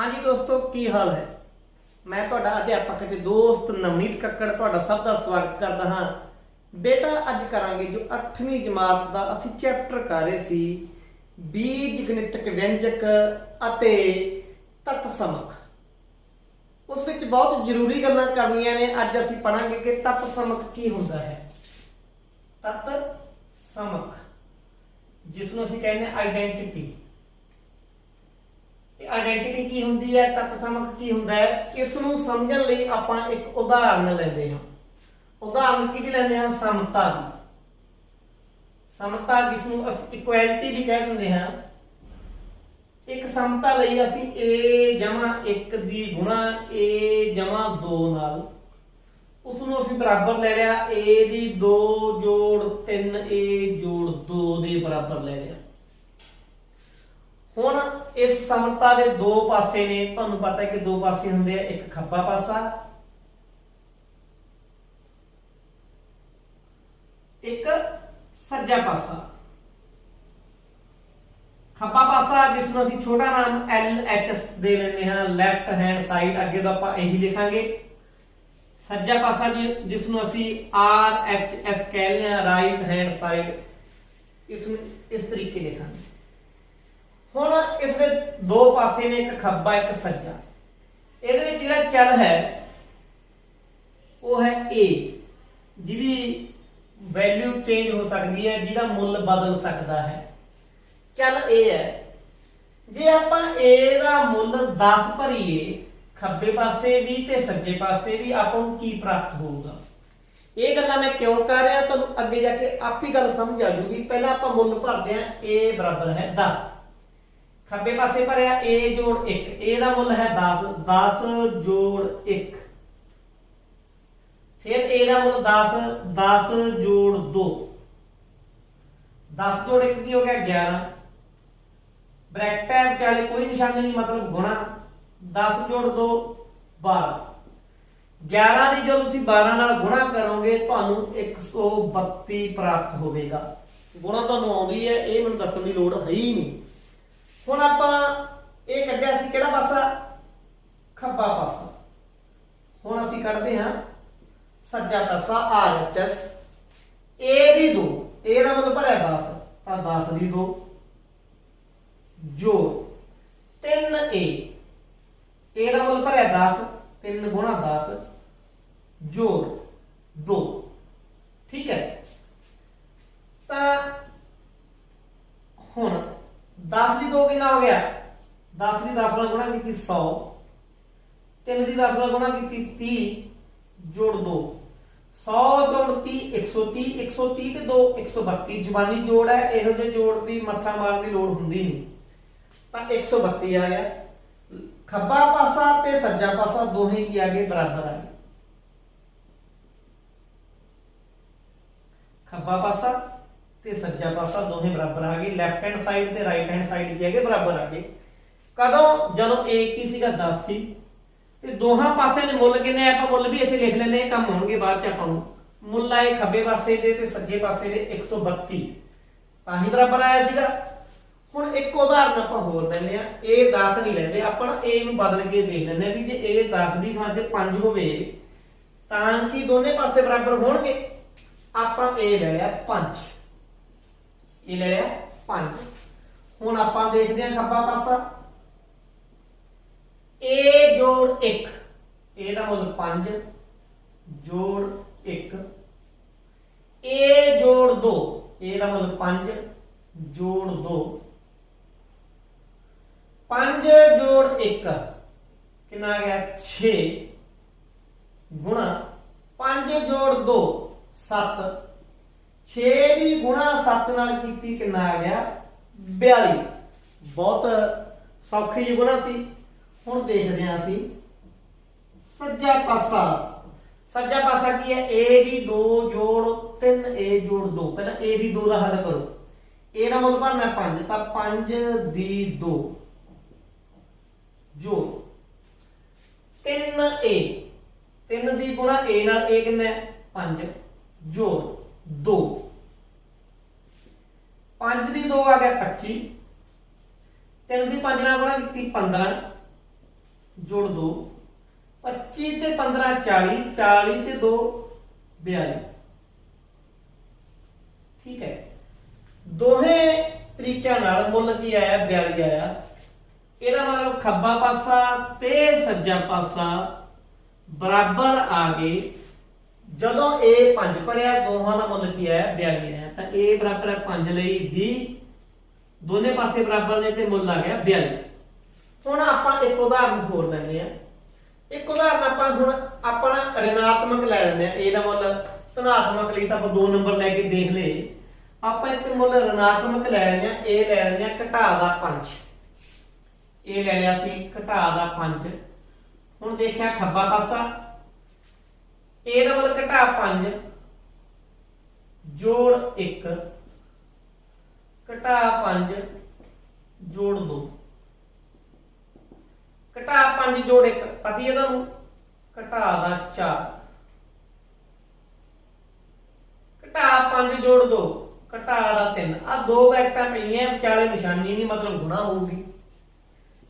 हाँ जी दोस्तों, की हाल है। मैं ਤੁਹਾਡਾ अध्यापक ਤੇ ਦੋਸਤ ਨਵਨੀਤ ਕੱਕੜ ਤੁਹਾਡਾ ਸਭ ਦਾ ਸਵਾਗਤ ਕਰਦਾ ਹਾਂ। ਬੇਟਾ ਅੱਜ ਕਰਾਂਗੇ ਜੋ 8ਵੀਂ ਜਮਾਤ ਦਾ ਅਸੀਂ ਚੈਪਟਰ ਕਰ ਰਹੇ ਸੀ ਬੀਜ ਗਣਿਤਕ ਵਿਅੰਜਕ ਅਤੇ ਤਤ ਸਮਕ। ਉਸ ਵਿੱਚ ਬਹੁਤ ਜ਼ਰੂਰੀ ਗੱਲਾਂ ਕਰਨੀਆਂ ਨੇ। ਅੱਜ ਅਸੀਂ ਪੜਾਂਗੇ ਕਿ ਤਤ ਸਮਕ ਕੀ ਹੁੰਦਾ ਹੈ। ਤਤ ਸਮਕ ਜਿਸ ਨੂੰ ਅਸੀਂ ਕਹਿੰਦੇ ਆਈਡੈਂਟੀਟੀ। आइडेंटिटी की होंदी है, तत्त समक की होंदा है। इस नूं समझण लई आपां एक उदाहरण लैंदे हां। उदाहरण की लैंदे हां? समता दी। समता जिस नूं असीं इक्वैलिटी भी कह दिंदे हां। एक समता लई असीं a जमा 1 दी गुणा a जमा 2 नाल उस नूं असीं बराबर ले लिया a दी 2 जोड़ 3 a जोड़ 2 दे बराबर ले लिया। ਹੁਣ इस समता के दो पासे ने, तुहानूं पता है कि दो पासे होंदे आ, एक खब्बा पासा एक सज्जा पासा। खब्बा पासा जिसनूं असीं छोटा नाम LHS दे लैंदे हां, लैफ्ट हैंड साइड। अगे तो आपां यही लिखांगे। सज्जा पासा जिसनूं असीं RHS कह लैंदे हां, राइट हैंड साइड। इसनूं इस तरीके लिखांगे। ਹੁਣ ਇਸ ਦੇ ਦੋ ਪਾਸੇ ਨੇ, ਇੱਕ ਖੱਬਾ ਇੱਕ ਸੱਜਾ। ਇਹਦੇ ਵਿੱਚ ਜਿਹੜਾ ਚਲ ਹੈ ਉਹ ਹੈ a, ਜਿਹਦੀ ਵੈਲਿਊ ਚੇਂਜ ਹੋ ਸਕਦੀ ਹੈ, ਜਿਹਦਾ ਮੁੱਲ ਬਦਲ ਸਕਦਾ ਹੈ। ਚਲ a ਹੈ। ਜੇ ਆਪਾਂ a ਦਾ ਮੁੱਲ 10 ਭਰੀਏ ਖੱਬੇ ਪਾਸੇ ਵੀ ਤੇ ਸੱਜੇ ਪਾਸੇ ਵੀ, ਆਪਾਂ ਨੂੰ ਕੀ ਪ੍ਰਾਪਤ ਹੋਊਗਾ। ਇਹ ਗੱਲਾਂ ਮੈਂ ਕਿਉਂ ਕਰ ਰਿਹਾ ਤੁਹਾਨੂੰ ਅੱਗੇ ਜਾ ਕੇ ਆਪ ਹੀ ਗੱਲ ਸਮਝ ਆ ਜੂਗੀ। ਪਹਿਲਾਂ ਆਪਾਂ ਮੁੱਲ ਭਰਦੇ ਹਾਂ। a ਬਰਾबर है 10। खब्बे पासे भरिया a जोड़ 1, a का मुल है 10, 10 जोड़ 1। फिर a का मुल 10, 10 जोड़ 2, 10 जोड़ 1 की हो गया 11। ब्रैकेट है विचाले कोई निशान नहीं, मतलब गुणा। 10 जोड़ 2 12। 11 की जो तुसीं 12 नाल गुणा करोगे तुहानूं 132 प्राप्त होवेगा। गुणा तुहानूं आउंदी है, ये मैनूं दस्सण दी लोड़ है ही नहीं। ਹੁਣ ਆਪਾਂ ਇਹ ਕੱਢਿਆ ਸੀ ਕਿਹੜਾ ਪਾਸਾ? ਖੱਬਾ ਪਾਸਾ। ਹੁਣ ਅਸੀਂ ਕੱਢਦੇ ਹਾਂ ਸੱਜਾ ਪਾਸਾ RHS। a ਦੀ 2, a ਦਾ ਮੁੱਲ ਭਰਿਆ 10, ਤਾਂ 10 ਦੀ 2 ਜੋੜ 3a, a ਦਾ ਮੁੱਲ ਭਰਿਆ 10, 3 ਗੁਣਾ 10 ਜੋੜ 2। ਠੀਕ ਹੈ। ਤਾਂ ਹੁਣ 10 ਦੀ 2 कितना हो गया? 10 की 10 नाल गुणा की 100, 3 की 10 नाल गुणा की 30 जोड़ 2, 100 जोड़ 30 130, 130 ते 2 132। जुबानी जोड़ है, इहो जे जोड़ की मत्था मारन की लोड़ हुंदी नहीं। तां 132 आ गया। खब्बा पासा ते सज्जा पासा दोहें की आ गए? बराबर आ गए। खब्बा पासा ते सज्जा पासा दोहें बराबर आ गए। लैफ्ट हैंड साइड ते राइट हैंड साइड की है बराबर आ गए। कदों जदों एक ही सीगा 10 सी ते दोहां पासे ने मुੱਲ किन्ने आपां मुੱਲ भी इत्थे लिख लैने, काम होणगे बाद च। आपां नूं मुੱਲ आए खब्बे पासे दे ते सज्जे पासे दे 132, तां ही बराबर आया सीगा। हुण एक उदाहरण आपां होर लैंदे आ। a 10 नहीं लैंदे आपां, a नूं बदल के देख लैंदे भी जे a 10 दी थां ते 5 होवे तां कि दोने पासे बराबर होणगे। आपां a ले लिया 5, ये ले लिया 5। हुण आपां देखदे हां खब्बा पासा। a जोड़ 1, a दा मुल 5 जोड़ 1, a जोड़ 2, a दा मुल 5 जोड़ 2, 5 जोड़ 1 कितना आ गया 6 गुणा 5 जोड़ 2 7, 6 की गुणा 7 नाल कीती कितना आ गया 42। बहुत सौखी जी गुणा सी। हुण देखदे हां असीं सज्जा पासा। सज्जा पासा की है? a की 2 जोड़ 3 a जोड़ 2। पहला a की 2 का हल करो। a का मुल भरना 5, तां 5 दी 2 जोड़ 3a, 3 दी गुणा a नाल a कितना 5 जोड़ 2, 5 दी 2 आ गया 25, 3 दी 5 नाल गुणा कीती 15, जोड़ 2, 25 ਤੇ 15 40, 40 ਤੇ 2 42। ठीक है, दोहे तरीकों नाल मुल की आया 42 आया। ਇਹਦਾ मतलब खब्बा पासा ते सज्जा पासा बराबर आ गए। ਜਦੋਂ a 5 ਭਰਿਆ ਦੋਹਾਂ ਦਾ ਮੁੱਲ ਕੀ ਆਇਆ 42 ਆਇਆ, ਤਾਂ a ਬਰਾਬਰ ਹੈ 5 ਲਈ 20, ਦੋਨੇ ਪਾਸੇ ਬਰਾਬਰ ਨੇ ਤੇ ਮੁੱਲ ਆ ਗਿਆ 42। ਹੁਣ ਆਪਾਂ ਇੱਕ ਉਦਾਹਰਨ ਹੋਰ ਲੈਂਦੇ ਆ। ਇੱਕ ਉਦਾਹਰਨ ਆਪਾਂ ਹੁਣ ਆਪਣਾ ऋणात्मक ਲੈ ਲੈਂਦੇ ਆ। a ਦਾ ਮੁੱਲ ਧਨਾਤਮਕ ਲਈ ਤਾਂ ਆਪਾਂ 2 ਨੰਬਰ ਲੈ ਕੇ ਦੇਖ ਲਏ। ਆਪਾਂ ਇੱਕ ਮੁੱਲ ऋणात्मक ਲੈ ਲੈਂਦੇ ਆ। a ਲੈ ਲੈਂਦੇ ਆ ਘਟਾ ਦਾ 5, a ਲੈ ਲਿਆ ਸੀ ਘਟਾ ਦਾ 5। ਹੁਣ ਦੇਖਿਆ ਖੱਬਾ ਪਾਸਾ, a ਦਾ ਮੁੱਲ ਘਟਾ 5 जोड़ 1 घटा 5 जोड़ 2, घटा 5 जोड़ 1 पता है तुहानू, घटा दा 4, घटा 5 जोड़ 2 घटा दा 3। आ दो ब्रैकेटां पईयां विचाले निशानी नहीं, मतलब गुणा होगी।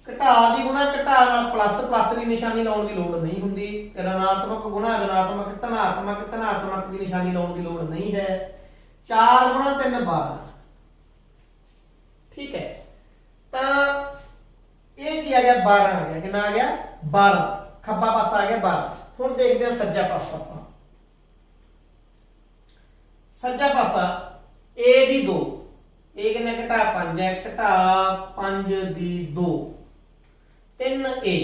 घटा दी गुणा घटा नाल प्लस, प्लस की निशानी लाउण दी लोड़ नहीं हुंदी। ऋणात्मक गुणा ऋणात्मक, धनात्मक धनात्मक की निशानी लाउण दी लोड़ नहीं है। 4 गुणा 3 12। ठीक है, तो ये की आ गया 12 आ गया। कितना आ गया 12। खब्बा पासा आ गया 12। हुण देखते हैं सज्जा पासा। आपां सज्जा पासा a दी 2, a किन्ने घटा 5 है, घटा 5 दी 2 3a,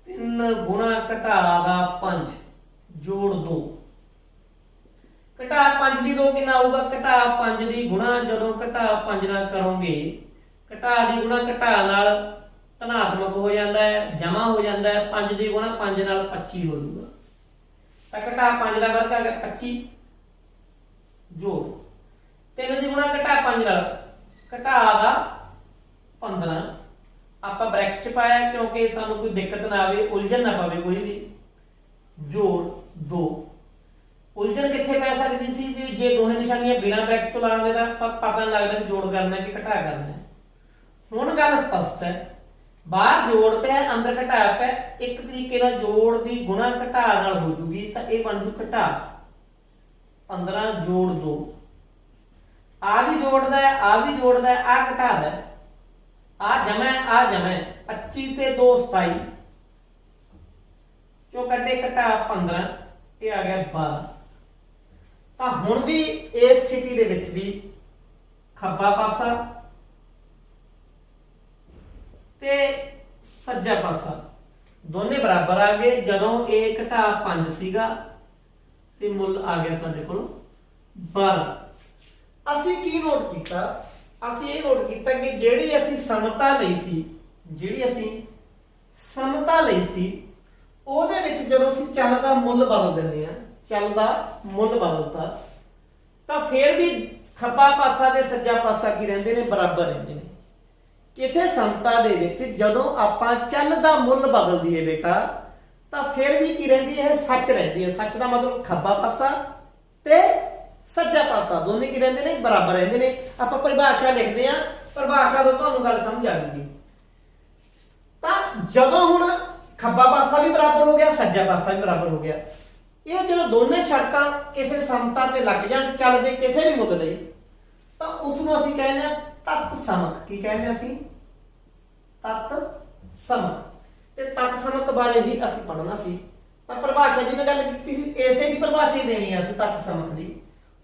3 गुणा घटा दा 5 जोड़ 2, घटा 5 दी 2 कितना होगा, घटा 5 दी गुणा जदों घटा 5 नाल करोगे, घटा दी गुणा घटा नाल धनात्मक हो जाता है, जमा हो जाता है। 5 दी गुणा 5 नाल 25 हो जाएगा। तो घटा 5 का वर्ग आ गया 25 जोड़ 3 दी गुणा घटा 5 नाल घटा दा 15। आप ब्रैकेट च पाया क्योंकि सानू कोई दिक्कत ना आवे, उलझन ना पावे कोई भी। जोड़ 2, उलझन कित्थे पै सकती सी कि जे दोहे निशानियां बिना ब्रैकेट तो ला देना पता नहीं लगता कि जोड़ करना कि घटा करना है। हुण गल स्पष्ट है, बाहर जोड़ पे अंदर घटा पे, एक तरीके नाल जोड़ दी गुणा घटा नाल हो जूगी, तो ये बन जू घटा 15 जोड़ 2। आ भी जोड़दा है, आ भी जोड़दा है, आ घटादा है, आ जमा है, आ जमा है। 25 ते 2 27 चो कटे घटा 15, ये आ गया 12। तो हुण भी इस स्थिति दे विच भी खब्बा पासा ते सज्जा पासा दोने बराबर आ गए। जदों ए घटा 5 सीगा ते मुल आ गया साडे कोल 12। असीं की नोट कीता, ਅਸੀਂ ਇਹ ਨੋਟ ਕੀਤਾ ਕਿ ਜਿਹੜੀ ਅਸੀਂ ਸਮਤਾ ਲਈ ਸੀ, ਜਿਹੜੀ ਅਸੀਂ ਸਮਤਾ ਲਈ ਸੀ ਉਹਦੇ ਵਿੱਚ ਜਦੋਂ ਅਸੀਂ ਚੱਲ ਦਾ ਮੁੱਲ ਬਦਲ ਦਿੰਦੇ ਆ, ਚੱਲ ਦਾ ਮੁੱਲ ਬਦਲਤਾ, ਤਾਂ ਫਿਰ ਵੀ ਖੱਬਾ ਪਾਸਾ ਤੇ ਸੱਜਾ ਪਾਸਾ ਕੀ ਰਹਿੰਦੇ ਨੇ, ਬਰਾਬਰ ਰਹਿੰਦੇ ਨੇ। ਕਿਸੇ ਸਮਤਾ ਦੇ ਵਿੱਚ ਜਦੋਂ ਆਪਾਂ ਚੱਲ ਦਾ ਮੁੱਲ ਬਦਲ ਦਈਏ ਬੇਟਾ, ਤਾਂ ਫਿਰ ਵੀ ਕੀ ਰਹਿੰਦੀ ਹੈ, ਸੱਚ ਰਹਿੰਦੀ ਹੈ। ਸੱਚ ਦਾ ਮਤਲਬ ਖੱਬਾ ਪਾਸਾ ਤੇ सज्जा पासा दोनों की रहते हैं बराबर रहते हैं। आप परिभाषा लिखते हैं, परिभाषा तो तुहानू गल समझ आ गई। तो जदों हुण खब्बा पासा भी बराबर हो गया, सज्जा पासा भी बराबर हो गया, ये जो दोनों शर्तां किसी समता ते लग जाण चल जे किसी भी मुद्दे लई, तो उसनूं असीं कहने तत् समक। की कहने असीं तत् समक। ते तत् समक बारे ही असीं पढ़ना सी। तां परिभाषा जिवें गल कीती सी इसे दी परिभाषा ही देनी है असीं तत् समक दी।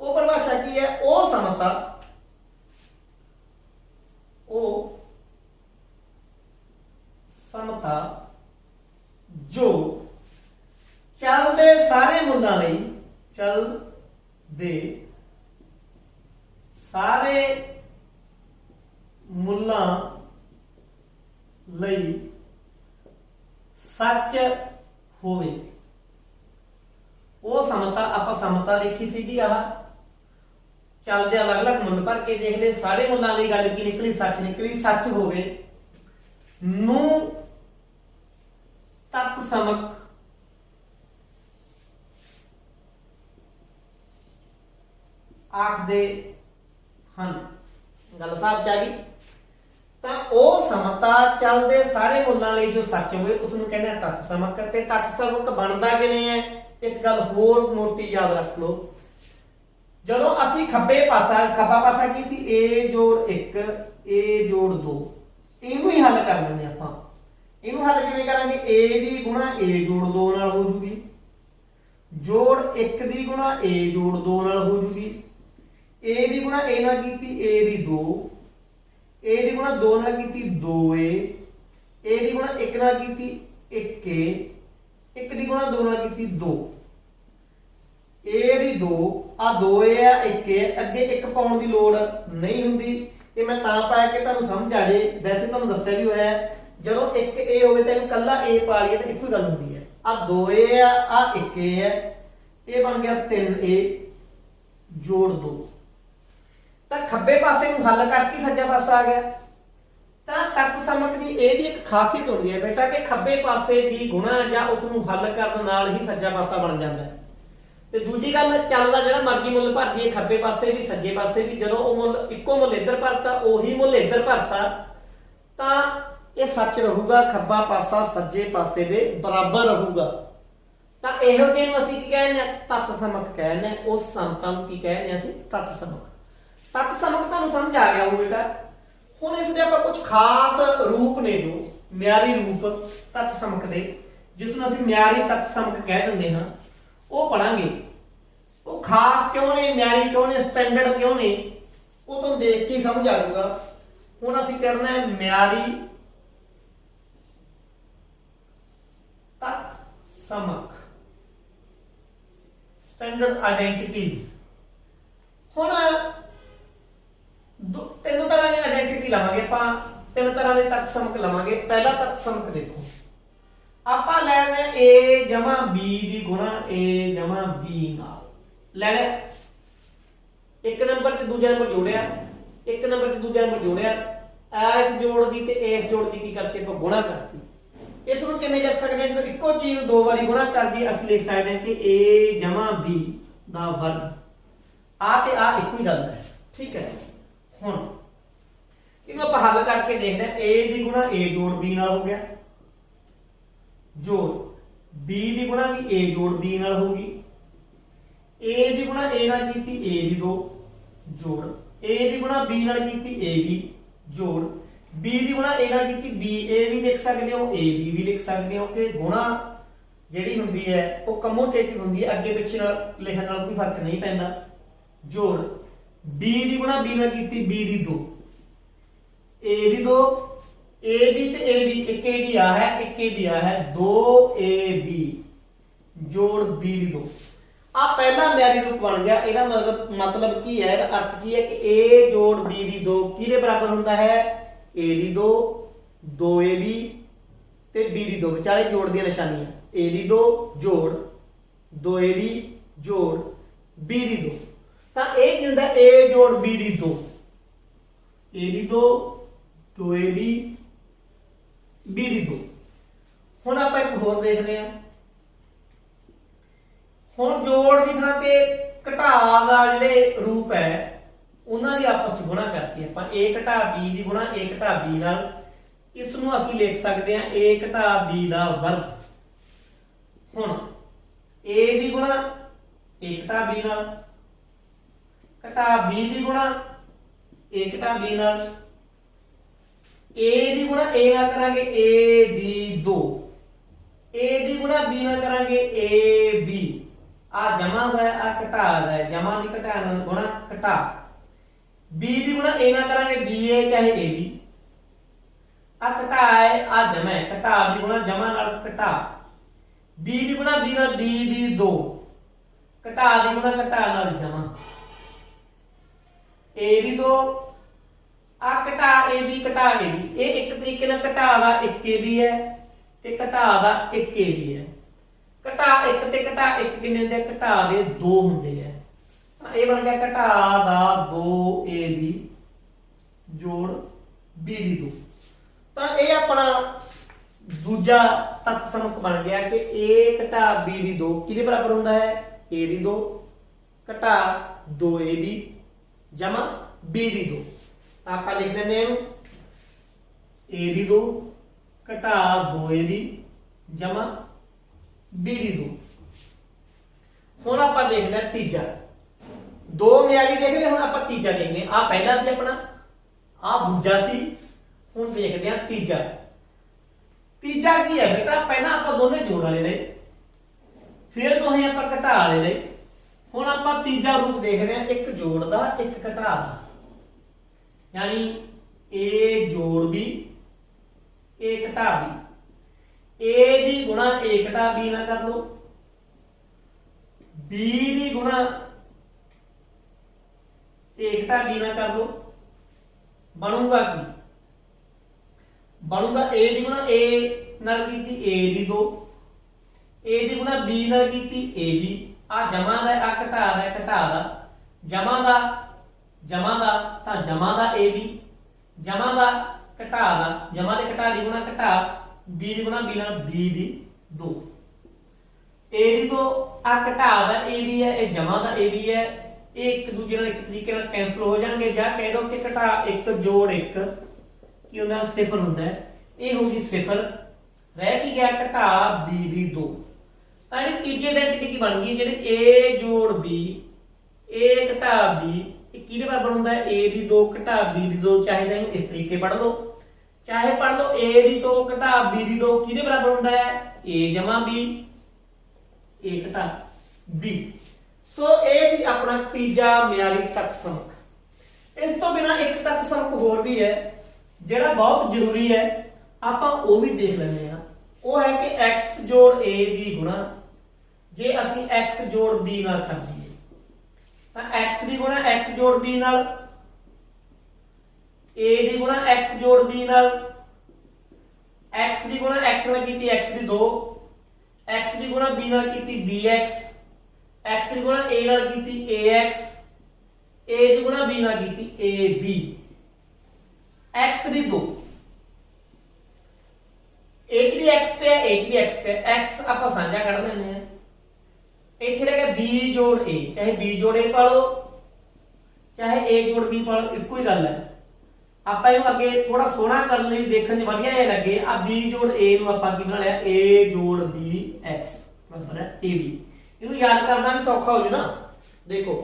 वो परिभाषा की है, वो समता, वो समता जो चलते सारे मुल्लां लई, चल दे सारे मुल्लां लई सच होवे। वो समता आपां समता लिखी सीगी। आह चलते अलग अलग मुल भर के देख ले, सारे मुल्लां लई गल की निकली, सच निकली। सच होवे नू तत् समक आखदे हन। गल साफ आ गई। ਤਾਂ ਉਹ ਸਮਤਾ ਚੱਲਦੇ ਸਾਰੇ ਮੁੱਲਾਂ ਲਈ ਜੋ ਸੱਚ ਹੋਵੇ ਉਸ ਨੂੰ ਕਹਿੰਦੇ ਆ ਤੱਤ ਸਮਕ। ਤੇ ਤੱਤ ਸਮਕ ਬਣਦਾ ਕਿਵੇਂ ਹੈ? ਇੱਕ ਗੱਲ ਹੋਰ ਮੋਟੀ ਯਾਦ ਰੱਖ ਲਓ, ਜਦੋਂ ਅਸੀਂ ਖੱਬਾ ਪਾਸਾ ਕੀ ਸੀ? a ਜੋੜ 1 a ਜੋੜ 2, ਇਹਨੂੰ ਹੀ ਹੱਲ ਕਰ ਲੈਂਦੇ ਆਪਾਂ। ਇਹਨੂੰ ਹੱਲ ਕਿਵੇਂ ਕਰਾਂਗੇ? a ਦੀ ਗੁਣਾ a ਜੋੜ 2 ਨਾਲ ਹੋ ਜੂਗੀ, ਜੋੜ 1 ਦੀ ਗੁਣਾ a ਜੋੜ 2 ਨਾਲ ਹੋ ਜੂਗੀ, a ਦੀ ਗੁਣਾ a ਨਾਲ ਕੀਤੀ a ਦੀ 2, a ਦੀ ਗੁਣਾ 2 ਨਾਲ ਕੀਤੀ 2a, a ਦੀ ਗੁਣਾ 1 ਨਾਲ ਕੀਤੀ 1a, 1 ਦੀ ਗੁਣਾ 2 ਨਾਲ ਕੀਤੀ 2, a ਦੀ 2 ਆ 2a ਆ 1a, ਅੱਗੇ 1 ਪਾਉਣ ਦੀ ਲੋੜ ਨਹੀਂ ਹੁੰਦੀ। ਇਹ ਮੈਂ ਤਾਂ ਪਾਇਆ ਕਿ ਤੁਹਾਨੂੰ ਸਮਝ ਆ ਜੇ। ਵੈਸੇ ਤੁਹਾਨੂੰ ਦੱਸਿਆ ਵੀ ਹੋਇਆ ਜਦੋਂ 1a ਹੋਵੇ ਤਾਂ ਇਹਨੂੰ ਕੱਲਾ a ਪਾ ਲਈਏ ਤਾਂ ਇੱਕੋ ਹੀ ਗੱਲ ਹੁੰਦੀ ਹੈ। ਆ 2a ਆ 1a ਹੈ, ਇਹ ਬਣ ਗਿਆ 3a ਜੋੜ 2। ਤਾਂ ਖੱਬੇ ਪਾਸੇ ਨੂੰ ਹੱਲ ਕਰਕੇ ਸੱਜਾ ਪਾਸਾ ਆ ਗਿਆ। ਤਾਂ ਤੱਤ ਸਮਕ ਦੀ ਇਹ ਵੀ ਇੱਕ ਖਾਸੀਅਤ ਹੁੰਦੀ ਹੈ ਬੇਟਾ ਕਿ ਖੱਬੇ ਪਾਸੇ ਦੀ ਗੁਣਾ ਜਾਂ ਉਸ ਨੂੰ ਹੱਲ ਕਰਨ ਨਾਲ ਹੀ ਸੱਜਾ ਪਾਸਾ ਬਣ ਜਾਂਦਾ ਹੈ। ਤੇ ਦੂਜੀ ਗੱਲ, ਚੱਲਦਾ ਜਿਹੜਾ ਮਰਜ਼ੀ ਮੁੱਲ ਭਰ ਦਈਏ ਖੱਬੇ ਪਾਸੇ ਵੀ ਸੱਜੇ ਪਾਸੇ ਵੀ, ਜਦੋਂ ਉਹ ਮੁੱਲ ਇੱਕੋ ਮੁੱਲ ਇੱਧਰ ਭਰਤਾ ਉਹੀ ਮੁੱਲ ਇੱਧਰ ਭਰਤਾ ਤਾਂ ਇਹ ਸੱਚ ਰਹੂਗਾ, ਖੱਬਾ ਪਾਸਾ ਸੱਜੇ ਪਾਸੇ ਦੇ ਬਰਾਬਰ ਰਹੂਗਾ। ਤਾਂ ਇਹੋ ਜਿਹੇ ਨੂੰ ਅਸੀਂ ਕੀ ਕਹਿੰਦੇ ਆ? ਤੱਤ ਸਮਕ ਕਹਿੰਦੇ ਆ। ਉਸ ਸਮਤਾ ਨੂੰ ਕੀ ਕਹਿੰਦੇ ਆ ਅਸੀਂ? ਤੱਤ ਸਮਕ। ਤੱਤ ਸਮਕ ਤੁਹਾਨੂੰ ਸਮਝ ਆ ਗਿਆ ਹੋਊ ਬੇਟਾ। ਹੁਣ ਇਸ ਦੇ ਆਪਾਂ ਕੁਝ ਖਾਸ ਰੂਪ ਨੇ ਜੋ ਮਿਆਰੀ ਰੂਪ ਤੱਤ ਸਮਕ ਦੇ, ਜਿਸ ਨੂੰ ਅਸੀਂ ਮਿਆਰੀ ਤੱਤ ਸਮਕ ਕਹਿ ਦਿੰਦੇ ਹਾਂ, ਉਹ ਪੜਾਂਗੇ। ਉਹ ਖਾਸ ਕਿਉਂ ਨੇ, ਮਿਆਰੀ ਕਿਉਂ ਨੇ, ਸਟੈਂਡਰਡ ਕਿਉਂ ਨੇ, ਉਹ ਤੁਹਾਨੂੰ ਦੇਖ ਕੇ ਸਮਝ ਆ ਜਾਊਗਾ। ਹੁਣ ਅਸੀਂ ਕਰਨਾ ਹੈ ਮਿਆਰੀ ਤੱਤ ਸਮਕ, ਸਟੈਂਡਰਡ ਆਇਡੈਂਟੀਟੀਜ਼। ਹੁਣ ਤਿੰਨ ਤਰ੍ਹਾਂ ਦੀ ਆਇਡੈਂਟੀਟੀ ਲਵਾਂਗੇ ਆਪਾਂ, ਤਿੰਨ ਤਰ੍ਹਾਂ ਦੇ ਤੱਤ ਸਮਕ ਲਵਾਂਗੇ। ਪਹਿਲਾ ਤੱਤ ਸਮਕ ਦੇਖੋ, ਆਪਾਂ ਲੈਣਾ a ਜਮਾ b ਦੀ ਗੁਣਾ a ਜਮਾ b ਨਾਲ ਲੈ ਲਿਆ। ਇੱਕ ਨੰਬਰ ਚ ਦੂਜਾ ਨੰਬਰ ਜੋੜਿਆ, ਇੱਕ ਨੰਬਰ ਚ ਦੂਜਾ ਨੰਬਰ ਜੋੜਿਆ, ਇਸ ਜੋੜ ਦੀ ਤੇ ਇਸ ਜੋੜ ਦੀ ਕੀ ਕਰਤੀ ਆਪਾਂ? ਗੁਣਾ ਕਰਤੀ। ਇਸ ਨੂੰ ਕਿਵੇਂ ਲਿਖ ਸਕਦੇ ਹਾਂ? ਜਦੋਂ ਇੱਕੋ ਚੀਜ਼ ਨੂੰ ਦੋ ਵਾਰੀ ਗੁਣਾ ਕਰਦੀ ਅਸੀਂ ਲਿਖ ਸਕਦੇ ਹਾਂ ਕਿ a ਜਮਾ b ਦਾ ਵਰਗ। ਆ ਤੇ ਆ ਇੱਕੋ ਹੀ ਗੱਲ ਹੈ, ਠੀਕ ਹੈ। ਹੁਣ ਇਹਨੂੰ ਆਪਾਂ ਹੱਲ ਕਰਕੇ ਦੇਖਦੇ ਹਾਂ। a ਦੀ ਗੁਣਾ a ਜੋੜ b ਨਾਲ ਹੋ ਗਿਆ, ਜੋੜ b ਦੀ ਗੁਣਾ ਵੀ a ਜੋੜ b ਨਾਲ ਹੋਊਗੀ, a ਦੀ ਗੁਣਾ a ਨਾਲ ਕੀਤੀ a ਦੀ 2 ਜੋੜ, a ਦੀ ਗੁਣਾ b ਨਾਲ ਕੀਤੀ a ਵੀ ਜੋੜ, b ਦੀ ਗੁਣਾ a ਨਾਲ ਕੀਤੀ b a ਵੀ ਲਿਖ ਸਕਦੇ ਹੋ, a b ਵੀ ਲਿਖ ਸਕਦੇ ਹੋ ਕਿ ਗੁਣਾ ਜਿਹੜੀ ਹੁੰਦੀ ਹੈ ਉਹ ਕਮੋਟੇਟਿਵ ਹੁੰਦੀ ਹੈ, ਅੱਗੇ ਪਿੱਛੇ ਨਾਲ ਲਿਖਣ ਨਾਲ ਕੋਈ ਫਰਕ ਨਹੀਂ ਪੈਂਦਾ। ਜੋੜ b ਦੀ ਗੁਣਾ b ਨਾਲ ਕੀਤੀ b the 2, a the 2, a b ਤੇ a b, ਇੱਕ a b ਆ ਹੈ ਇੱਕ a b ਆ ਹੈ, 2ab ਜੋੜ b ਦੀ 2। ਆ ਪਹਿਲਾ ਮਿਆਰੀ ਰੂਪ ਬਣ ਗਿਆ। ਇਹਦਾ ਮਤਲਬ ਕੀ ਹੈ, ਇਹਦਾ ਅਰਥ ਕੀ ਹੈ ਕਿ a ਜੋੜ b ਦੀ 2 ਕਿਹਦੇ ਬਰਾਬਰ ਹੁੰਦਾ ਹੈ? a ਦੀ 2, 2ab ਤੇ b ਦੀ 2, ਵਿਚਾਲੇ ਜੋੜ ਦੀਆਂ ਨਿਸ਼ਾਨੀਆਂ, a ਦੀ 2 ਜੋੜ 2ab ਜੋੜ b ਦੀ 2। ਤਾਂ ਇਹ ਕੀ ਹੁੰਦਾ? a ਜੋੜ b the 2, a the 2 2ab b ਦੀ 2। ਹੁਣ ਆਪਾਂ ਇੱਕ ਹੋਰ ਦੇਖਦੇ ਹਾਂ। ਹੁਣ ਜੋੜ ਦੀ ਥਾਂ ਤੇ ਘਟਾ ਦਾ ਜਿਹੜੇ ਰੂਪ ਹੈ ਉਹਨਾਂ ਦੀ ਆਪਸ ਵਿੱਚ ਗੁਣਾ ਕਰਤੀ ਆਪਾਂ। a ਘਟਾ b ਦੀ ਗੁਣਾ a ਘਟਾ b ਨਾਲ। ਇਸ ਨੂੰ ਅਸੀਂ ਲਿਖ ਸਕਦੇ ਹਾਂ a ਘਟਾ b ਦਾ ਵਰਗ। ਹੁਣ a ਦੀ ਗੁਣਾ a ਘਟਾ b ਨਾਲ, ਘਟਾ b ਦੀ ਗੁਣਾ a ਘਟਾ b ਨਾਲ, a ਦੀ ਗੁਣਾ a ਨਾਲ ਕਰਾਂਗੇ a ਦੀ 2, a ਦੀ ਗੁਣਾ b ਨਾਲ ਕਰਾਂਗੇ a b। ਆ ਜਮਾ ਦਾ ਹੈ, ਆ ਘਟਾ ਦਾ ਹੈ, ਜਮਾ ਦੀ ਘਟਾ ਨਾਲ ਗੁਣਾ ਘਟਾ। b ਦੀ ਗੁਣਾ a ਨਾਲ ਕਰਾਂਗੇ ba ਚਾਹੇ ab। ਆ ਘਟਾ ਹੈ, ਆ ਜਮਾ ਹੈ, ਘਟਾ ਦੀ ਗੁਣਾ ਜਮਾ ਨਾਲ ਘਟਾ। b ਦੀ ਗੁਣਾ b ਨਾਲ b ਦੀ 2, ਘਟਾ ਦੀ ਗੁਣਾ ਘਟਾ ਨਾਲ ਜਮਾ। a ਦੀ 2, ਆ ਘਟਾ ab ਘਟਾ ab, ਇਹ ਇੱਕ ਤਰੀਕੇ ਨਾਲ ਘਟਾ ਦਾ 1ab ਹੈ ਤੇ ਘਟਾ ਦਾ 1ab ਹੈ। ਘਟਾ 1 ਤੇ ਘਟਾ 1 ਕਿੰਨੇ ਹੁੰਦੇ? ਘਟਾ ਦੇ 2 ਹੁੰਦੇ ਆ। ਇਹ ਬਣ ਗਿਆ ਘਟਾ ਦਾ 2ab ਜੋੜ b ਦੀ 2। ਤਾਂ ਇਹ ਆਪਣਾ ਦੂਜਾ ਤੱਤ ਸਮਕ ਬਣ ਗਿਆ ਕਿ a ਘਟਾ b ਦੀ 2 ਕਿਹਦੇ ਬਰਾਬਰ ਹੁੰਦਾ ਹੈ? a ਦੀ 2 ਘਟਾ 2ab ਜਮਾ b ਦੀ 2। ਆਪਾਂ ਲਿਖ ਲੈਂਦੇ ਹਾਂ ਇਹਨੂੰ ए दी 2 घटा 2ab जमा b दी 2। हुण आपां देखदे हां तीजा, दो मियारी देख रहे, हुण आपां तीजा देखदे हां। आ पहला सी अपना, आ दूजा सी, हुण देखदे हां तीजा। तीजा की है बेटा, पहला आपां दोने जोड़ वाले ले, फिर दोहे आपां घटा वाले ले। हुण आपां तीजा रूप देख रहे हैं, एक जोड़ दा एक घटा दा, यानी ए जोड़ बी ए घटा बी। ए दी गुणा ए घटा बी ना कर लो, बी दी गुणा ए घटा बी ना कर दो, बनूगा की? बनूगा ए दी गुणा ए नाल कीती ए दी 2, ए दी गुणा बी नाल कीती ए बी। आ जमा दा आ घटा दा घटा दा, जमा दा तां जमा दा ए बी, जमा दा घटा दा, जमा दे घटा दी गुणा घटा बी दी गुणा बी नाल बी दी 2। ए दी 2 आ घटा दा ए बी है, ए जमा दा ए बी है, एक दूजे नाल एक तरीके नाल कैंसल हो जाणगे। जां कह दो कि घटा एक जोड़ एक की उन्हां सिफर हुंदा है, ये होगी सिफर, रह की गया घटा बी दी 2। तां इहदी तीजी आइडेंटिटी की बन गई, जिहड़ी ए जोड़ बी ए घटा बी किहदे बराबर हुंदा है? ए दी 2 घटा बी दी 2। चाहे तां इस तरीके पढ़ लो, चाहे पढ़ लो ए दी 2 घटा बी दी 2 किहदे बराबर हुंदा है? ए जमा बी ए घटा बी। सो ये सी अपना तीजा म्यारी तत्त समक। इस तो बिना एक तत्त समक होर भी है जिहड़ा बहुत जरूरी है, आपां वो भी देख लैंदे हां। वो है कि x जोड़ a दी गुणा जे असीं x जोड़ b नाल कर दईए तां x दी गुणा x जोड़ b नाल, a दी गुणा x जोड़ b नाल, x दी गुणा x नाल कीती x दी 2, x दी गुणा b नाल कीती bx, x दी गुणा a नाल कीती ax, a दी गुणा b नाल कीती ab, x दी 2, h भी x पे है, h भी x पे है, x आपां साझा कढ लैंदे हैं। इत्थे रह गया b जोड़ a, चाहे b जोड़ a पा लो चाहे a जोड़ b पा लो, इक्को ही गल है। आपां इहनूं अगे थोड़ा सोहना करन लई देखण च वधिया जिहा लगे, आ b जोड़ a नूं आपां की बना लिया a जोड़ b x बराबर है ab। इहनूं याद करना भी सौखा हो जू ना। देखो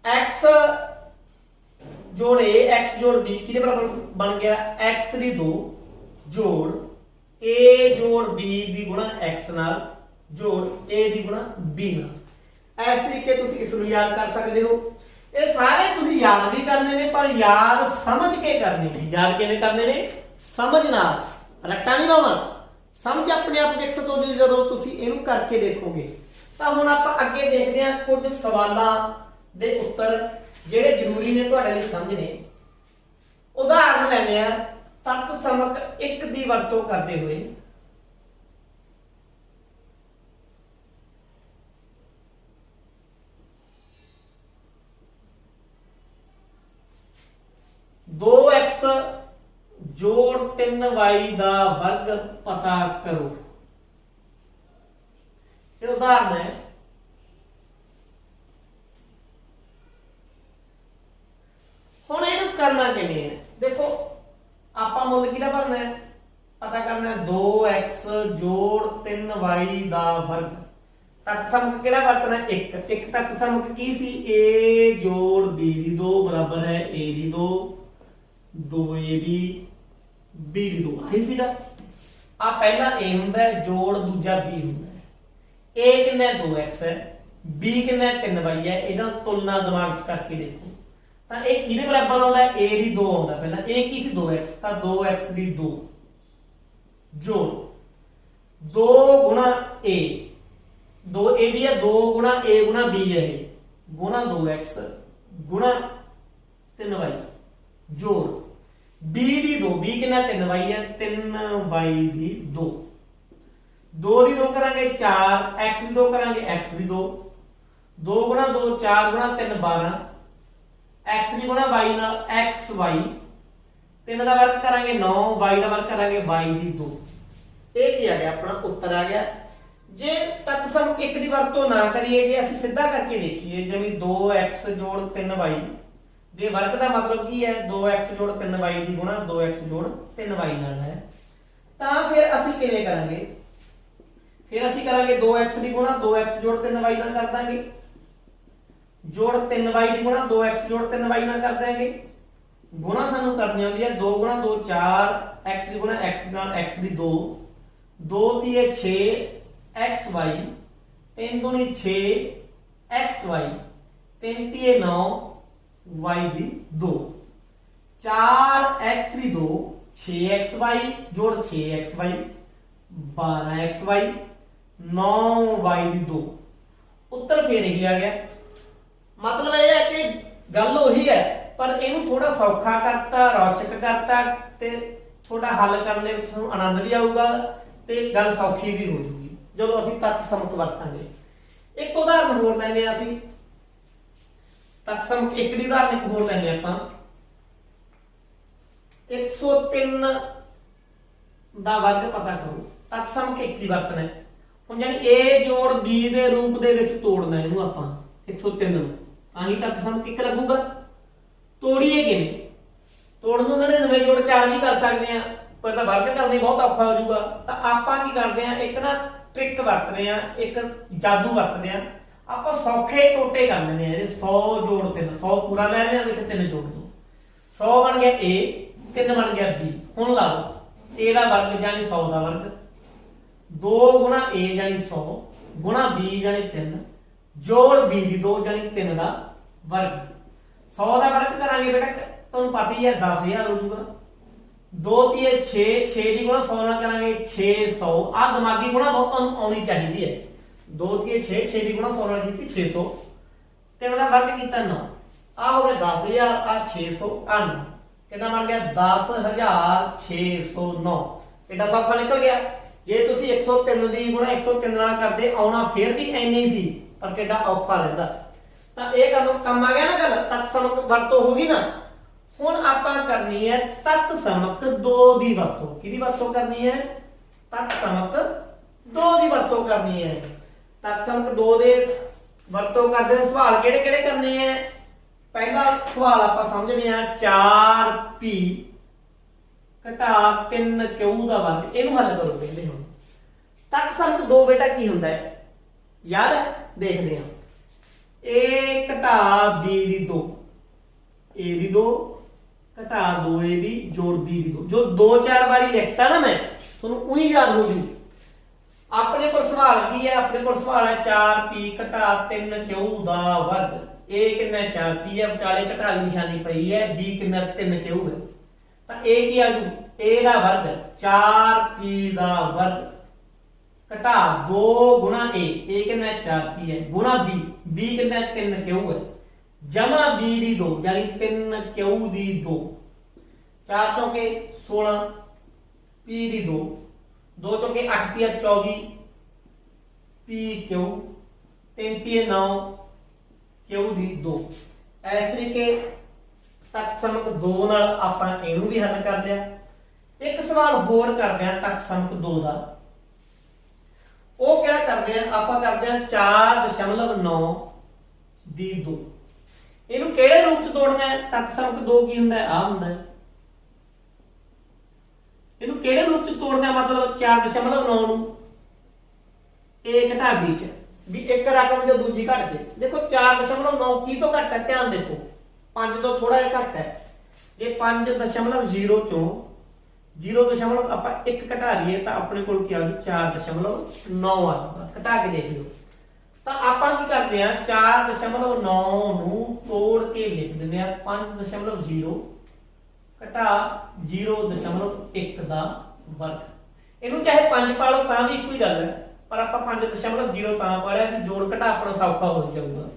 x जोड़ a x जोड़ b किहदे बराबर बन गया? x दी 2 जोड़ a जोड़ b दी गुणा x नाल जोड़ a दी गुणा b नाल। इस तरीके तुसीं इस नूं याद कर सकदे हो। ये सारे तुसीं याद भी करने ने, पर याद समझ के करने ने। याद किवें करने ने? समझ नाल, रट्टा नहीं लाउणा। समझ अपने आप विकसित हो जू जदों तुसीं इहनूं करके देखोगे। तां हुण आपां अगे देखदे हां कुछ सवालां दे उत्तर जिहड़े जरूरी ने तुहाडे लई समझने। उदाहरण लैंदे हां तत्त समक एक दी वरतों करते हुए दो एक्स जोड़ 3y दा वर्ग पता करो। ये उदाहरण है। हुण इहनूं करना किवें है? देखो आपां मुल किहदा भरना है? पता करना है 2x जोड़ 3y दा वर्ग। तत्त समक किहड़ा वरतना है? एक तत्त समक की सी? a जोड़ b दी 2 बराबर है a दी 2 2ab b दी 2 आई सीगा। आ पहला a हुंदा है जोड़ दूजा b हुंदा है। a कितना 2x है, b कितना 3y है। इहदा तुलना दिमाग च करके देखो तां ये किहदे बराबर आउंदा है? a दी 2 आउंदा। पहला a की सी 2x, तां 2x दी 2 जोड़ 2 गुणा a, 2ab है, 2 गुणा a गुणा b है, गुणा 2x गुणा 3y जोड़ b दी 2, b कितना 3y है, 3y दी 2, 2 दी 2 करांगे 4, x दी 2 करांगे x दी 2, 2 गुणा 2 4 गुणा 3 12, x दी गुणा y नाल xy, 3 दा वर्ग करांगे 9, y दा वर्ग करांगे y दी 2। ये की आ गया? अपना उत्तर आ गया। जे तत्त समक एक दी वरतों ना करिए, जे असं सीधा करके देखिए जिवें 2x जोड़ 3y ਦੇ ਵਰਗ ਦਾ ਮਤਲਬ ਕੀ ਹੈ 2x ਜੋੜ 3y ਦੀ ਗੁਣਾ 2x ਜੋੜ 3y ਨਾਲ ਹੈ। ਤਾਂ ਫਿਰ ਅਸੀਂ ਕਿਵੇਂ ਕਰਾਂਗੇ, ਫਿਰ ਅਸੀਂ ਕਰਾਂਗੇ 2x ਦੀ ਗੁਣਾ 2x ਜੋੜ 3y ਨਾਲ ਕਰ ਦਾਂਗੇ, ਜੋੜ 3y ਦੀ ਗੁਣਾ 2x ਜੋੜ 3y ਨਾਲ ਕਰ ਦਾਂਗੇ। ਗੁਣਾ ਸਾਨੂੰ ਕਰਨੀ ਆਉਂਦੀ ਹੈ 2 ਗੁਣਾ 2 4, x ਦੀ ਗੁਣਾ x ਨਾਲ x ਦੀ 2, 2 ਤੀਏ 6 xy, 3 दूनी 6 xy, 3 ਤੀਏ 9 y ਦੀ 2, 4x ਦੀ 2, 6xy ਜੋੜ 6xy 12xy, 9y ਦੀ 2। ਉੱਤਰ ਫੇਰ ਇਹੀ ਆ ਗਿਆ। ਮਤਲਬ ਇਹ ਹੈ ਕਿ ਗੱਲ ਉਹੀ ਹੈ ਪਰ ਇਹਨੂੰ ਥੋੜਾ ਸੌਖਾ ਕਰਤਾ, ਰੌਚਕ ਕਰਤਾ ਤੇ ਥੋੜਾ ਹੱਲ ਕਰਨ ਦੇ ਵਿੱਚ ਤੁਹਾਨੂੰ ਆਨੰਦ ਵੀ ਆਊਗਾ ਤੇ ਗੱਲ ਸੌਖੀ ਵੀ ਹੋ ਜੂਗੀ ਜਦੋਂ ਅਸੀਂ ਤੱਤ ਸਮਕ ਵਰਤਾਂਗੇ। ਇੱਕ ਉਦਾਹਰਨ ਹੋਰ ਲੈਂਦੇ ਆ ਅਸੀਂ, ਤੱਤ ਸਮਕ ਇੱਕ ਦੀ ਉਦਾਹਰਨ ਇੱਕ ਹੋਰ ਲੈਂਦੇ ਆਪਾਂ। 103 ਦਾ ਵਰਗ ਪਤਾ ਕਰੋ, ਤੱਤ ਸਮਕ ਇੱਕ ਦੀ ਵਰਤਣਾ ਹੈ। ਹੁਣ ਜਾਨੀ a ਜੋੜ b ਦੇ ਰੂਪ ਦੇ ਵਿੱਚ ਤੋੜਨਾ ਇਹਨੂੰ ਆਪਾਂ 103 ਨੂੰ, ਤਾਂ ਹੀ ਤੱਤ ਸਮਕ ਇੱਕ ਲੱਗੂਗਾ। ਤੋੜੀਏ ਕਿਵੇਂ, ਤੋੜਨ ਨੂੰ 99 ਜੋੜ 4 ਵੀ ਕਰ ਸਕਦੇ ਆ ਪਰ ਇਹਦਾ ਵਰਗ ਕਰਨਾ ਬਹੁਤ ਔਖਾ ਹੋ ਜਾਊਗਾ। ਤਾਂ ਆਪਾਂ ਕੀ ਕਰਦੇ ਆ, ਇੱਕ ਨਾ ਟ੍ਰਿਕ ਵਰਤਦੇ ਆ, ਇੱਕ ਜਾਦੂ ਵਰਤਦੇ ਆ। ਆਪਾਂ ਸੌਖੇ ਟੋਟੇ ਕਰ ਲੈਂਦੇ ਆ ਇਹਦੇ 100 ਜੋੜ 3, 100 ਪੂਰਾ ਲੈ ਲਿਆ ਵਿੱਚ 3 ਜੋੜ ਦੋ, 100 ਬਣ ਗਿਆ a, 3 ਬਣ ਗਿਆ b। ਹੁਣ ਲਾ ਲਓ a ਦਾ ਵਰਗ ਜਾਨੀ 100 ਦਾ ਵਰਗ, 2 ਗੁਣਾ a ਜਾਨੀ 100 ਗੁਣਾ b ਜਾਨੀ 3 ਜੋੜ b ਦੀ 2 ਜਾਨੀ 3 ਦਾ ਵਰਗ। 100 ਦਾ ਵਰਗ ਕਰਾਂਗੇ ਬੇਟਾ ਤੁਹਾਨੂੰ ਪਤਾ ਹੀ ਹੈ 10000 ਹੋ ਜਾਊਗਾ। 2 ਤੀਏ 6, 6 ਦੀ ਗੁਣਾ 100 ਨਾਲ ਕਰਾਂਗੇ 600। ਆ ਦਿਮਾਗੀ ਗੁਣਾ ਬਹੁਤ ਤੁਹਾਨੂੰ ਆਉਣੀ ਚਾਹੀਦੀ ਹੈ। 2 ਤੀਏ 6, 6 ਦੀ ਗੁਣਾ 100 ਨਾਲ ਕੀਤੀ 600, 3 ਦਾ ਵਰਗ ਕੀਤਾ 9, ਆ ਹੋ ਗਿਆ 10000, ਆ 600, ਆ 9 ਕਿੰਨਾ ਬਣ ਗਿਆ 10609। ਕਿੱਡਾ ਸੌਖਾ ਨਿਕਲ ਗਿਆ। ਜੇ ਤੁਸੀਂ 103 ਦੀ ਗੁਣਾ 103 ਨਾਲ ਕਰਦੇ ਆਉਣਾ ਫਿਰ ਵੀ ਐਨੀ ਸੀ ਪਰ ਕਿੱਡਾ ਔਖਾ ਰਹਿੰਦਾ। ਤਾਂ ਇਹ ਕੰਮ ਆ ਗਿਆ ਨਾ ਗੱਲ, ਤੱਤ ਸਮਕ ਵਰਤੋਂ ਹੋ ਗਈ ਨਾ। ਹੁਣ ਆਪਾਂ ਕਰਨੀ ਹੈ ਤੱਤ ਸਮਕ 2 ਦੀ ਵਰਤੋਂ। ਕਿਹਦੀ ਵਰਤੋਂ ਕਰਨੀ ਹੈ, ਤੱਤ ਸਮਕ 2 ਦੀ ਵਰਤੋਂ ਕਰਨੀ ਹੈ। ਤੱਤ ਸਮਕ 2 ਦੇ ਵਰਤੋਂ ਕਰਦੇ ਹੋਏ ਸਵਾਲ ਕਿਹੜੇ ਕਿਹੜੇ ਕਰਨੇ ਆ। ਪਹਿਲਾ ਸਵਾਲ ਆਪਾਂ ਸਮਝਦੇ ਆ 4p ਘਟਾ 3q ਦਾ ਵਰਗ, ਇਹਨੂੰ ਹੱਲ ਕਰੋ ਕਹਿੰਦੇ। ਹੁਣ ਤੱਤ ਸਮਕ 2 ਬੇਟਾ ਕੀ ਹੁੰਦਾ ਹੈ ਯਾਰ, ਦੇਖਦੇ ਆ। a ਘਟਾ b ਦੀ 2, a ਦੀ 2 ਘਟਾ 2ab ਜੋੜ b ਦੀ 2। ਜੋ 2-4 ਵਾਰੀ ਲਿਖਤਾ ਨਾ ਮੈਂ ਤੁਹਾਨੂੰ ਉਹੀ ਯਾਦ ਹੋ ਜੂ। ਆਪਣੇ ਕੋਲ ਸਵਾਲ ਕੀ ਹੈ, ਆਪਣੇ ਕੋਲ ਸਵਾਲ ਹੈ 4p ਘਟਾ 3q ਦਾ ਵਰਗ। a ਕਿੰਨਾ 4p ਹੈ, ਵਿਚਾਲੇ ਘਟਾ ਦੀ ਨਿਸ਼ਾਨੀ ਪਈ ਹੈ, b ਕਿੰਨਾ 3q ਹੈ। ਤਾਂ a ਕੀ ਆ ਜੂ, a ਦਾ ਵਰਗ 4p ਦਾ ਵਰਗ ਘਟਾ 2 ਗੁਣਾ a ਕਿੰਨਾ 4p ਹੈ ਗੁਣਾ b ਕਿੰਨਾ 3q ਹੈ ਜਮਾ b ਦੀ 2 ਯਾਨੀ 3q ਦੀ 2। 4 ਚੌਕੇ 16 p ਦੀ 2, 2 ਚੌਕੇ 8 ਤੀਆ 24 pq, 3 ਤੀਏ 9 q ਦੀ 2। ਇਸ ਤਰੀਕੇ ਤੱਤ ਸਮਕ 2 ਨਾਲ ਆਪਾਂ ਇਹਨੂੰ ਵੀ ਹੱਲ ਕਰ ਲਿਆ। ਇੱਕ ਸਵਾਲ ਹੋਰ ਕਰਦੇ ਆ ਤੱਤ ਸਮਕ 2 ਦਾ। ਉਹ ਕਿਹੜਾ ਕਰਦੇ ਆ, ਆਪਾਂ ਕਰਦੇ ਆ 4.9 ਦੀ 2। ਇਹਨੂੰ ਕਿਹੜੇ ਰੂਪ ਚ ਤੋੜਨਾ ਹੈ, ਤੱਤ ਸਮਕ 2 ਕੀ ਹੁੰਦਾ ਹੈ, ਆ ਹੁੰਦਾ ਹੈ। ਇਹਨੂੰ ਕਿਹੜੇ ਰੂਪ ਚ ਤੋੜਨਾ, ਮਤਲਬ 4.9 ਨੂੰ a ਘਟਾ b ਚ ਵੀ ਇੱਕ ਰਕਮ ਜੋ ਦੂਜੀ ਘਟ ਗਈ। ਦੇਖੋ 4.9 ਕੀ ਤੋਂ ਘੱਟ ਹੈ, ਧਿਆਨ ਦੇਖੋ 5 ਤੋਂ ਥੋੜਾ ਜਿਹਾ ਘੱਟ ਹੈ। ਜੇ 5.0 ਚੋਂ 0. ਆਪਾਂ 1 ਘਟਾ ਲਈਏ ਤਾਂ ਆਪਣੇ ਕੋਲ ਕੀ ਆ ਜੂ 4.9 ਆ ਜਾਊਗਾ। ਘਟਾ ਕੇ ਦੇਖ ਲਿਓ। ਤਾਂ ਆਪਾਂ ਕੀ ਕਰਦੇ ਆ 4.9 ਨੂੰ ਤੋੜ ਕੇ ਲਿਖ ਦਿੰਦੇ ਆ 5.0 ਘਟਾ 0.1 ਦਾ ਵਰਗ। ਇਹਨੂੰ ਚਾਹੇ 5 ਪਾ ਲਓ ਤਾਂ ਵੀ ਇੱਕੋ ਹੀ ਗੱਲ ਹੈ, ਪਰ ਆਪਾਂ 5.0 ਤਾਂ ਪਾ ਲਿਆ ਕਿ ਜੋੜ ਘਟਾ ਆਪਣਾ ਸੌਖਾ ਹੋ ਜਾਊਗਾ।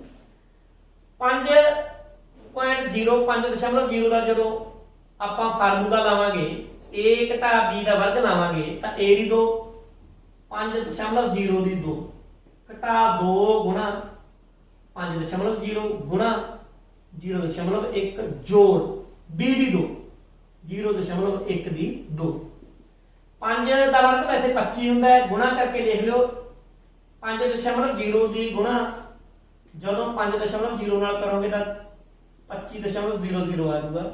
5.0 5.0 ਦਾ ਜਦੋਂ ਆਪਾਂ ਫਾਰਮੂਲਾ ਲਾਵਾਂਗੇ a ਘਟਾ b ਦਾ ਵਰਗ ਲਾਵਾਂਗੇ ਤਾਂ a ਦੀ 2 5.0 ਦੀ 2 ਘਟਾ 2 ਗੁਣਾ 5.0 ਗੁਣਾ 0.1 ਜੋੜ b ਦੀ 2 0.1 ਦੀ 2। 5 ਦਾ ਵਰਗ ਵੈਸੇ 25 ਹੁੰਦਾ ਹੈ, ਗੁਣਾ ਕਰਕੇ ਦੇਖ ਲਿਓ 5.0 ਦੀ ਗੁਣਾ ਜਦੋਂ 5.0 ਨਾਲ ਕਰੋਗੇ ਤਾਂ 25.00 आ जाऊगा।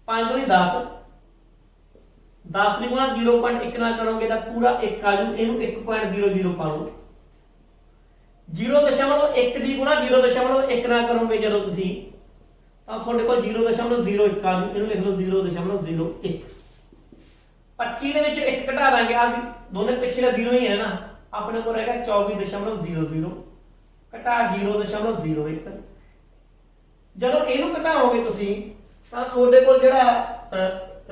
5 दूनी 10, 10 ਦੀ ਗੁਣਾ 0.1 ਨਾਲ ਕਰੋਗੇ ਤਾਂ ਪੂਰਾ 1 ਆ ਜੂ। ਇਹਨੂੰ 1.00 ਪਾ ਲਓ। 0.1 ਦੀ ਗੁਣਾ 0.1 ਨਾਲ ਕਰੋਗੇ ਜਦੋਂ ਤੁਸੀਂ ਤਾਂ ਤੁਹਾਡੇ ਕੋਲ 0.01 ਆ ਜੂ। ਇਹਨੂੰ ਲਿਖ ਲਓ 0.01। 25 ਦੇ ਵਿੱਚ 1 ਘਟਾ ਦਾਂਗੇ। ਆ ਦੋਨੇ ਪਿੱਛੇ ਦਾ 0 ਹੀ ਹੈ ਨਾ। ਆਪਣੇ ਕੋਲ ਰਹੇਗਾ 24.00 ਘਟਾ 0.01। ਜਦੋਂ ਇਹਨੂੰ ਘਟਾਓਗੇ ਤੁਸੀਂ ਤਾਂ ਤੁਹਾਡੇ ਕੋਲ ਜਿਹੜਾ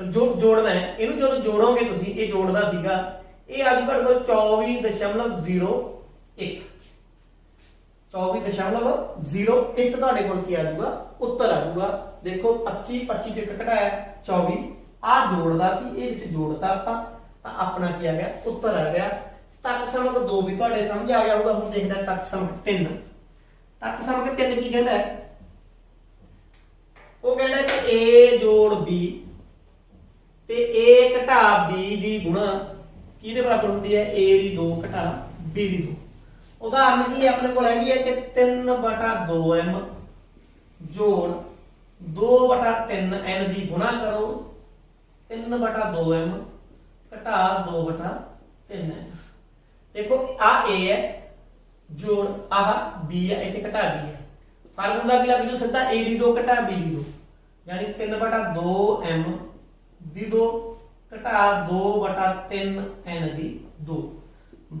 ਜੋ ਜੋੜਨਾ ਹੈ, ਇਹਨੂੰ ਜਦੋਂ ਜੋੜੋਗੇ ਤੁਸੀਂ, ਇਹ ਜੋੜਦਾ ਸੀਗਾ, ਇਹ ਆ ਜੂਗਾ ਤੁਹਾਡੇ ਕੋਲ 24.01। 24.01 ਤੁਹਾਡੇ ਕੋਲ ਕੀ ਆ ਜੂਗਾ, ਉੱਤਰ ਆ ਜੂਗਾ। ਦੇਖੋ 25 ਤੇ 1 ਘਟਾਇਆ 24, ਆ ਜੋੜਦਾ ਸੀ, ਇਹ ਵਿੱਚ ਜੋੜਤਾ ਆਪਾਂ ਤਾਂ ਆਪਣਾ ਕੀ ਆ ਗਿਆ, ਉੱਤਰ ਆ ਗਿਆ। ਤੱਕ ਸਮਕ 2 ਵੀ ਤੁਹਾਡੇ ਸਮਝ ਆ ਗਿਆ ਹੋਊਗਾ। ਹੁਣ ਦੇਖਦੇ ਹਾਂ ਤੱਕ ਸਮਕ 3। ਤੱਕ ਸਮਕ 3 ਕੀ ਕਹਿੰਦਾ ਹੈ? ਉਹ ਕਹਿੰਦਾ ਕਿ a ਜੋੜ b ਤੇ a ਘਟਾ b ਦੀ ਗੁਣਾ ਕਿਹਦੇ ਬਰਾਬਰ ਹੁੰਦੀ ਹੈ? a ਦੀ 2 ਘਟਾ b ਦੀ 2। ਉਦਾਹਰਨ ਕੀ ਆਪਣੇ ਕੋਲ ਹੈਗੀ ਹੈ ਕਿ 3/2m ਜੋੜ 2/3n ਦੀ ਗੁਣਾ ਕਰੋ 3/2m ਘਟਾ 2/3n। देखो आ a है जोड़ आह b है, इतने घटा b है। फार्मूला की लग जो सीधा a दी 2 घटा b दी 2 यानी 3/2m दी 2 घटा 2/3n दी 2।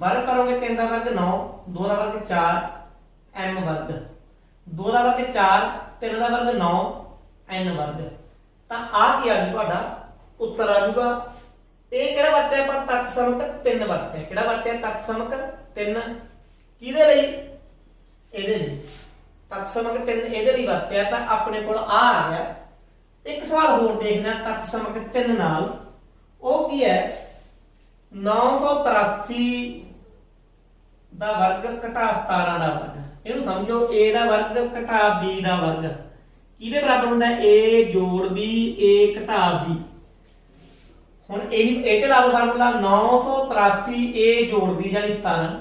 वर्ग करोगे 3 का वर्ग 9, 2 का वर्ग 4, m वर्ग 2 का वर्ग 4, 3 का वर्ग 9, n वर्ग। ਤਾਂ ਆ ਕੀ ਆ ਜੂ ਤੁਹਾਡਾ ਉੱਤਰ ਆ ਜੂਗਾ। ਇਹ ਕਿਹੜਾ ਵਰਤਿਆ ਆਪਾਂ? ਤੱਕ ਸਮਕ 3 ਵਰਤਿਆ। ਕਿਹੜਾ ਵਰਤਿਆ? ਤੱਕ ਸਮਕ 3। ਕਿਹਦੇ ਲਈ? ਇਹਦੇ ਲਈ। ਤੱਕ ਸਮਕ 3 ਇਹਦੇ ਲਈ ਵਰਤਿਆ ਤਾਂ ਆਪਣੇ ਕੋਲ ਆ ਗਿਆ। ਇੱਕ ਸਵਾਲ ਹੋਰ ਦੇਖਦੇ ਹਾਂ ਤੱਕ ਸਮਕ 3 ਨਾਲ। ਉਹ ਕੀ ਹੈ? 983 ਦਾ ਵਰਗ ਘਟਾ 17 ਦਾ ਵਰਗ। ਇਹਨੂੰ ਸਮਝੋ, a ਦਾ ਵਰਗ ਘਟਾ b ਦਾ ਵਰਗ ਕਿਹਦੇ ਬਰਾਬਰ ਹੁੰਦਾ ਹੈ? a ਜੋੜ b, a ਘਟਾ b। ਹੁਣ ਇਹ ਤੇ ਲਾਗੂ ਫਾਰਮੂਲਾ 983 a ਜੋੜ b ਯਾਨੀ 17,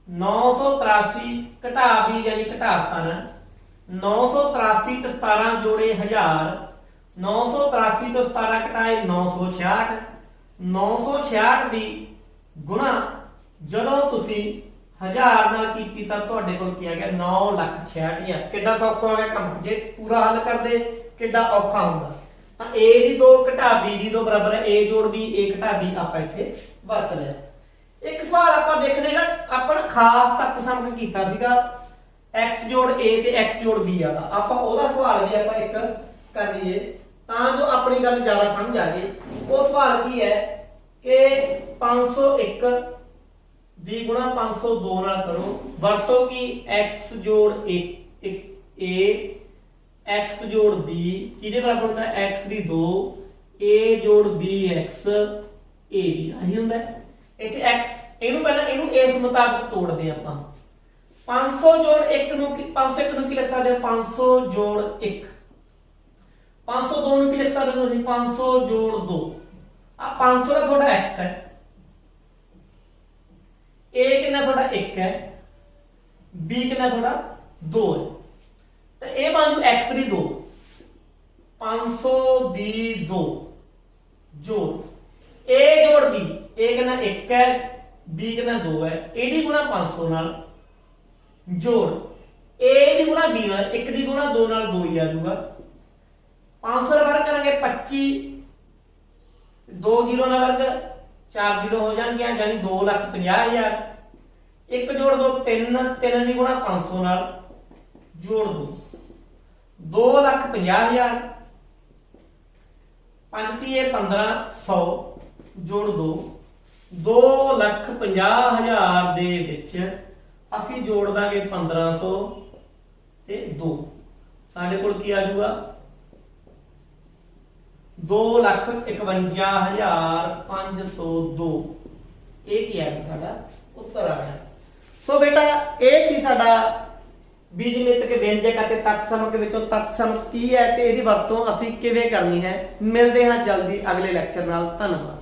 983 ਘਟਾ b ਯਾਨੀ ਘਟਾ 17, 983 ਚ 17 ਜੋੜੇ 1000, 983 ਤੋਂ 17 ਘਟਾਏ 966, 966 ਦੀ ਗੁਣਾ ਜਦੋਂ ਤੁਸੀਂ 1000 ਨਾਲ ਕੀਤੀ ਤਾਂ ਤੁਹਾਡੇ ਕੋਲ ਕੀ ਆ ਗਿਆ? 9,66,000। ਕਿੱਡਾ ਸੌਖਾ ਹੋ ਗਿਆ ਕੰਮ। ਜੇ ਪੂਰਾ ਹੱਲ ਕਰਦੇ ਕਿੱਡਾ ਔਖਾ ਹੁੰਦਾ। ਤਾਂ a ਦੀ 2 ਘਟਾ b ਦੀ 2 ਬਰਾਬਰ ਹੈ a ਜੋੜ b, a ਘਟਾ b ਆਪਾਂ ਇੱਥੇ ਵਰਤ ਲਿਆ। ਇੱਕ ਸਵਾਲ ਆਪਾਂ ਦੇਖਦੇ ਨਾ, ਆਪਾਂ ਖਾਸ ਤੱਕ ਸਮਕ ਕੀਤਾ ਸੀਗਾ x ਜੋੜ a ਤੇ x ਜੋੜ b ਆਗਾ। ਆਪਾਂ ਉਹਦਾ ਸਵਾਲ ਵੀ ਆਪਾਂ ਇੱਕ ਕਰ ਲਈਏ ਤਾਂ ਜੋ ਆਪਣੀ ਗੱਲ ਜ਼ਿਆਦਾ ਸਮਝ ਆ ਜਾਏ। ਉਹ ਸਵਾਲ ਕੀ ਹੈ ਕਿ 501 ਦੀ ਗੁਣਾ 502 ਨਾਲ ਕਰੋ। ਵਰਤੋ ਕਿ x ਜੋੜ a x ਜੋੜ b ਕਿਹਦੇ ਬਰਾਬਰ ਹੁੰਦਾ? x ਦੀ 2, a ਜੋੜ bx a ਵੀ ਆਹੀ ਹੁੰਦਾ। ਇੱਥੇ x ਇਹਨੂੰ ਪਹਿਲਾਂ ਇਹਨੂੰ ਇਸ ਮੁਤਾਬਕ ਤੋੜਦੇ ਆਪਾਂ। 500 ਜੋੜ 1 ਨੂੰ 501 ਨੂੰ ਕੀ ਲਿਖ ਸਕਦੇ ਹਾਂ? 500 ਜੋੜ 1। 502 ਨੂੰ ਕੀ ਲਿਖ ਸਕਦੇ ਹਾਂ ਅਸੀਂ? 500 ਜੋੜ 2। ਆ 500 ਦਾ ਤੁਹਾਡਾ x ਹੈ, a ਕਿੰਨਾ ਤੁਹਾਡਾ 1 ਹੈ, b ਕਿੰਨਾ ਤੁਹਾਡਾ 2 ਹੈ। तो ये मान लो x दी 2, 500 दी 2 जोड़ a जोड़ b, a कितना 1 है, b कितना 2 है, a दी गुणा 500 नाल जोड़ a दी गुणा b नाल 1 दी गुणा 2 नाल 2 ही आ जाऊगा। 500 का वर्ग करेंगे 25, 2 0 ना वर्ग 4 0 हो जाएंगे यानी 2,50,000। 1 जोड़ 2 3, 3 दी गुणा 500 नाल जोड़ 2 2,50,000। 5 ਤੀ 1500 ਜੋੜ 2 2,50,000 ਦੇ ਵਿੱਚ ਅਸੀਂ ਜੋੜ ਦਾਂਗੇ 1500 ਤੇ 2। ਸਾਡੇ ਕੋਲ ਕੀ ਆ ਜਾਊਗਾ? 2,51,502। ਇਹ ਕੀ ਆ ਗਿਆ? ਸਾਡਾ ਉੱਤਰ ਆ ਗਿਆ। ਸੋ ਬੇਟਾ ਇਹ ਸੀ ਸਾਡਾ ਬੀਜਗਣਿਤ ਕੇ ਵਿਅੰਜਕ ਅਤੇ ਤੱਤ ਸਮਕ ਵਿੱਚੋਂ ਤੱਤ ਸਮਕ ਕੀ ਹੈ ਤੇ ਇਹਦੀ ਵਰਤੋਂ ਅਸੀਂ ਕਿਵੇਂ ਕਰਨੀ ਹੈ। ਮਿਲਦੇ ਹਾਂ ਜਲਦੀ ਅਗਲੇ ਲੈਕਚਰ ਨਾਲ। ਧੰਨਵਾਦ।